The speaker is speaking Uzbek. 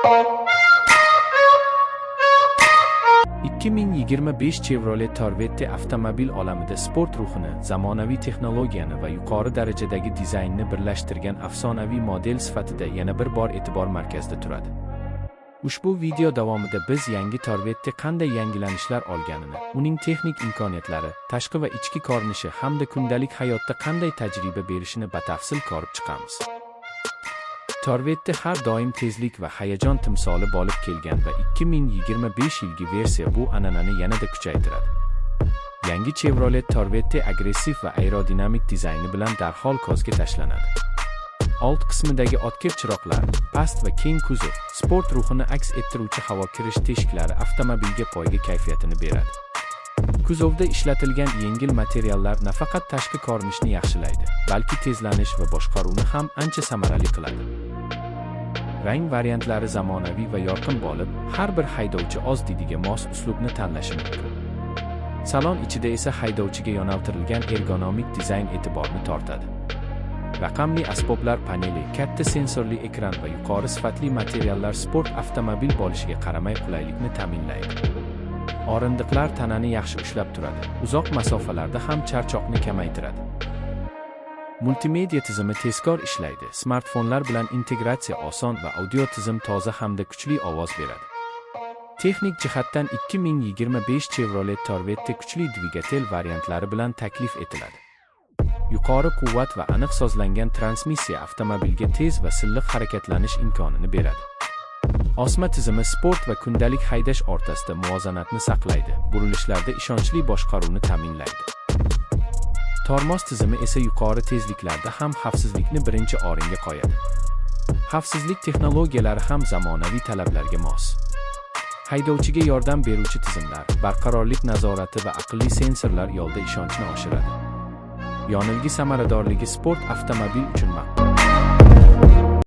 2025 Chevrolet Corvette avtomobil olamida sport ruhini, zamonaviy texnologiyani va yuqori darajadagi dizaynni birlashtirgan afsonaviy model sifatida yana bir bor e'tibor markazida turadi. Ushbu video davomida biz yangi Corvette qanday yangilanishlar olganini, uning texnik imkoniyatlari, tashqi va ichki ko'rinishi hamda kundalik hayotda qanday tajriba berishini batafsil ko'rib chiqamiz. Corvette har doim tezlik va hayajon timsoli bo'lib kelgan va 2025 yilgi versiya bu an'anani yanada kuchaytiradi. Yangi Chevrolet Corvette agressiv va aerodinamik dizayni bilan darhol ko'zga tashlanadi. Old qismidagi o'tkir chiroqlar, past va keng kuzov, sport ruhini aks ettiruvchi havo kirish teshiklari avtomobilga poyga kayfiyatini beradi. Kuzovda ishlatilgan yengil materiallar nafaqat tashqi ko'rinishni yaxshilaydi, balki tezlanish va boshqaruvni ham ancha samarali qiladi. Rang variantlari zamonaviy va yorqin bo'lib, har bir haydovchi o'z didiga mos uslubni tanlashi mumkin. Salon ichida esa haydovchiga yo'naltirilgan ergonomik dizayn e'tiborni tortadi. Raqamli asboblar paneli, katta sensorli ekran va yuqori sifatli materiallar sport avtomobil bo'lishiga qaramay qulaylikni ta'minlaydi. O'rindiqlar tanani yaxshi ushlab turadi, uzoq masofalarda ham charchoqni kamaytiradi. Multimedia tizimi tezkor ishlaydi, smartfonlar bilan integratsiya oson va audio tizim toza hamda kuchli ovoz beradi. Texnik jihatdan 2025 Chevrolet Corvette kuchli dvigatel variantlari bilan taklif etiladi. Yuqori quvvat va aniq sozlangan transmissiya avtomobilga tez va silliq harakatlanish imkonini beradi. Osma tizimi sport va kundalik haydash o'rtasida muvozanatni saqlaydi, burilishlarda ishonchli boshqaruvni ta'minlaydi. Tormoz tizimi esa yuqori tezliklarda ham xavfsizlikni birinchi o'ringa qo'yadi. Xavfsizlik texnologiyalari ham zamonaviy talablarga mos. Haydovchiga yordam beruvchi tizimlar, barqarorlik nazorati va aqlli sensorlar yo'lda ishonchni oshiradi. Yonilg'i samaradorligi sport avtomobil uchun maqbul.